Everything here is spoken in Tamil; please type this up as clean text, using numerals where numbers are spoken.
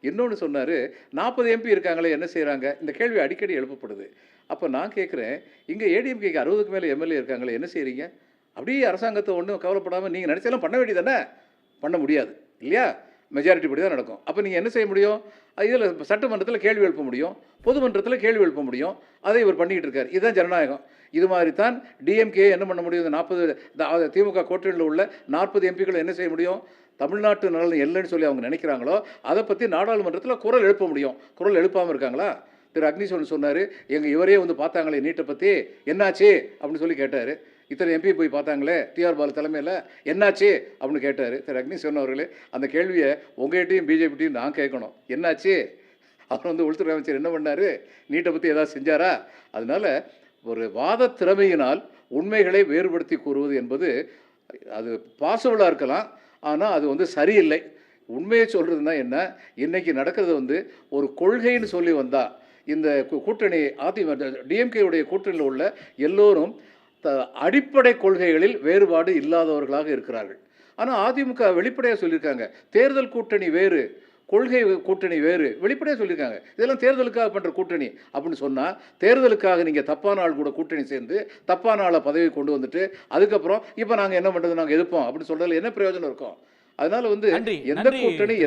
இன்னொன்னு சொன்னாரு, 40 எம்பி இருக்காங்களே என்ன செய்றாங்க? இந்த கேள்வி அடிக்கடி எழுப்பப்படுது. அப்ப நான் கேட்கிறேன், இங்க ஏடிஎம்கேக்கு 60க்கு மேல எம்எல்ஏ இருக்காங்களே என்ன செய்றீங்க? அப்படியே அரசாங்கத்த ஒண்ணும் கவலைப்படாம நீங்க நெனச்சாலும் பண்ண வேண்டியது தானே? பண்ண முடியாது. இல்லையா? மெஜாரிட்டி படி தான் நடக்கும். அப்ப நீங்க என்ன செய்ய முடியும்? இதுல சட்டமன்றத்தில கேள்வி எழுப்ப முடியும். பொதுமன்றத்தில கேள்வி எழுப்ப முடியும். அதை இவர் பண்ணிக்கிட்டு இருக்காரு. இதுதான் ஜனநாயகம். இது மாரி தான் டிஎம்கே என்ன பண்ண முடியும்? இந்த 40 திமுக கூட்டணியில உள்ள 40 எம்பிக்கள் என்ன செய்ய முடியும்? தமிழ்நாட்டு நலன் இல்லைன்னு சொல்லி அவங்க நினைக்கிறாங்களோ, அத பத்தி நாடாளுமன்றத்தில குரல் எழுப்ப முடியும். குரல் எழுப்பாம இருக்காங்களா? திரு அக்னீஸ்வரன் சொன்னாரு, இவரே வந்து பார்த்தாங்களே நீட்ட பத்தி, என்னாச்சு? அப்படின்னு சொல்லி கேட்டாரு. இத்தனை எம்பி போய் பார்த்தாங்களே, டிஆர் பாலு தலைமையில, என்னாச்சு? அப்படின்னு கேட்டாரு. திரு அக்னீஸ்வரன் அவர்களே, அந்த கேள்விய உங்ககிட்டயும் பிஜேபிட்டயும் நான் கேட்கணும். என்னாச்சு? அவர் வந்து உள்துறை அமைச்சர் என்ன பண்ணாரு? நீட்ட பத்தி ஏதாவது செஞ்சாரா? அதனால ஒரு வாத திறமையினால் உண்மைகளை வேறுபடுத்தி கூறுவது என்பது அது பாசிபிளா இருக்கலாம். ஆனா அது வந்து சரியில்லை. உண்மையை சொல்றதுன்னா என்ன? இன்னைக்கு நடக்கிறது வந்து ஒரு கொள்கைன்னு சொல்லி வந்தா, இந்த கூட்டணி டிஎம்கே உடைய கூட்டணியில் உள்ள எல்லோரும் அடிப்படை கொள்கைகளில் வேறுபாடு இல்லாதவர்களாக இருக்கிறார்கள். ஆனா அதிமுக வெளிப்படையா சொல்லியிருக்காங்க. தேர்தல் கூட்டணி வேறு, கொள்கை கூட்டணி வேறு. வெளிப்படையா சொல்லியிருக்காங்க. இதெல்லாம் தேர்தலுக்காக பண்ற கூட்டணி அப்படின்னு சொன்னா, தேர்தலுக்காக நீங்க தப்பான ஆள் கூட கூட்டணி சேர்ந்து, தப்பான ஆள பதவிக்கு கொண்டு வந்துட்டு, அதுக்கப்புறம் இப்ப நாங்க என்ன பண்றது? நாங்க எதிர்ப்போம் அப்படின்னு சொல்றதுல என்ன பிரயோஜனம் இருக்கும்? அதனால வந்து நன்றி எந்த நன்றி கூட்டணி